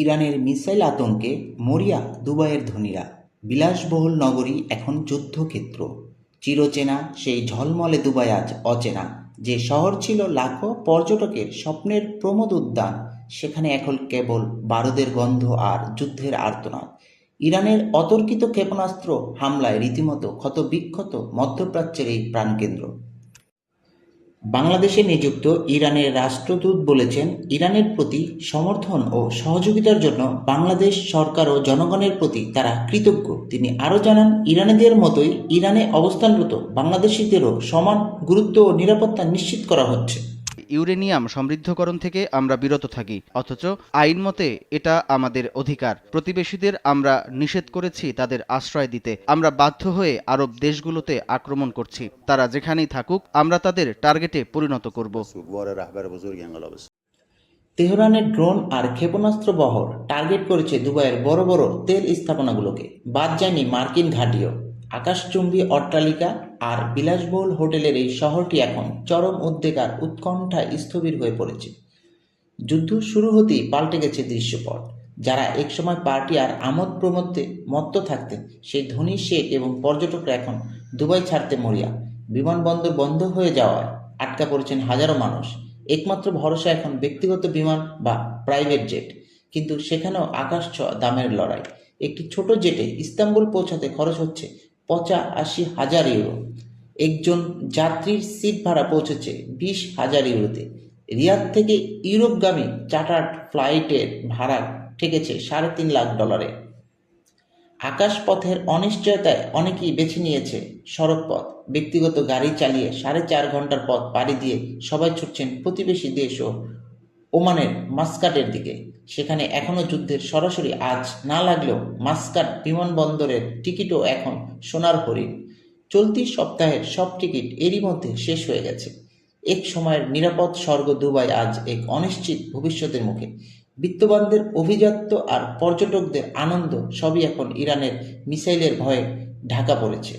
ইরানের মিসাইল আতঙ্কে মরিয়া দুবাইয়ের ধনীরা। বিলাসবহুল নগরী এখন যুদ্ধক্ষেত্র। চিরচেনা সেই ঝলমলে দুবাই আজ অচেনা। যে শহর ছিল লাখো পর্যটকের স্বপ্নের প্রমোদ উদ্যান, সেখানে এখন কেবল বারুদের গন্ধ আর যুদ্ধের আর্তনাদ। ইরানের অতর্কিত ক্ষেপণাস্ত্র হামলায় রীতিমতো ক্ষতবিক্ষত মধ্যপ্রাচ্যের এই প্রাণকেন্দ্র। বাংলাদেশে নিযুক্ত ইরানের রাষ্ট্রদূত বলেছেন, ইরানের প্রতি সমর্থন ও সহযোগিতার জন্য বাংলাদেশ সরকার ও জনগণের প্রতি তারা কৃতজ্ঞ। তিনি আরও জানান, ইরানিদের মতোই ইরানে অবস্থানরত বাংলাদেশিদেরও সমান গুরুত্ব ও নিরাপত্তা নিশ্চিত করা হচ্ছে। ইউরেনিয়াম সমৃদ্ধকরণ থেকে আমরা বিরত থাকি, অথচ আইন মতে এটা আমাদের অধিকার। প্রতিবেশীদের আমরা নিষেধ করেছি তাদের আশ্রয় দিতে। আমরা বাধ্য হয়ে আরব দেশগুলোতে আক্রমণ করছি। তারা যেখানেই থাকুক, আমরা তাদের টার্গেটে পরিণত করব। তেহরানের ড্রোন আর ক্ষেপণাস্ত্র বহর টার্গেট করেছে দুবাইয়ের বড় বড় তেল স্থাপনাগুলোকে। বাদ যায়নি মার্কিন ঘাঁটিও। আকাশচুম্বী অট্টালিকা আর বিলাসবহুল হোটেলের এই শহরটি এখন চরম উদ্বেগ আর উৎকণ্ঠায় স্থবির হয়ে পড়েছে। যুদ্ধ শুরু হতেই পাল্টে গেছে দৃশ্যপট। যারা একসময় পার্টি আর আমোদ প্রমোদে মত্ত থাকতেন, সেই ধনী শেখ এবং পর্যটকরা এখন দুবাই ছাড়তে মরিয়া। বিমানবন্দর বন্ধ হয়ে যাওয়ায় আটকা পড়েছেন হাজারো মানুষ। একমাত্র ভরসা এখন ব্যক্তিগত বিমান বা প্রাইভেট জেট, কিন্তু সেখানেও আকাশ ছোঁয়া দামের লড়াই। একটি ছোট জেটে ইস্তাম্বুল পৌঁছাতে খরচ হচ্ছে ৮৫,০০০ ইউরো। একজন যাত্রীর সিট ভাড়া পৌঁছেছে ২০,০০০ ইউরোতে। রিয়াদ থেকে ইউরোপগামী চার্টার্ড ফ্লাইটের ভাড়া ঠেকেছে $৩.৫ লাখ। আকাশপথের অনিশ্চয়তায় অনেকেই বেছে নিয়েছে সড়কপথ। ব্যক্তিগত গাড়ি চালিয়ে ৪.৫ ঘন্টার পথ পাড়ি দিয়ে সবাই ছুটছেন প্রতিবেশী দেশ ও ওমানের মাস্কাটের দিকে। সেখানে এখনও যুদ্ধের সরাসরি আঁচ না লাগলেও মাস্কাট বিমানবন্দরের টিকিটও এখন সোনার হরিণ। চলতি সপ্তাহের সব টিকিট এরই মধ্যে শেষ হয়ে গেছে। এক সময়ের নিরাপদ স্বর্গ দুবাই আজ এক অনিশ্চিত ভবিষ্যতের মুখে। বিত্তবানদের অভিজাত্য আর পর্যটকদের আনন্দ সবই এখন ইরানের মিসাইলের ভয়ে ঢাকা পড়েছে।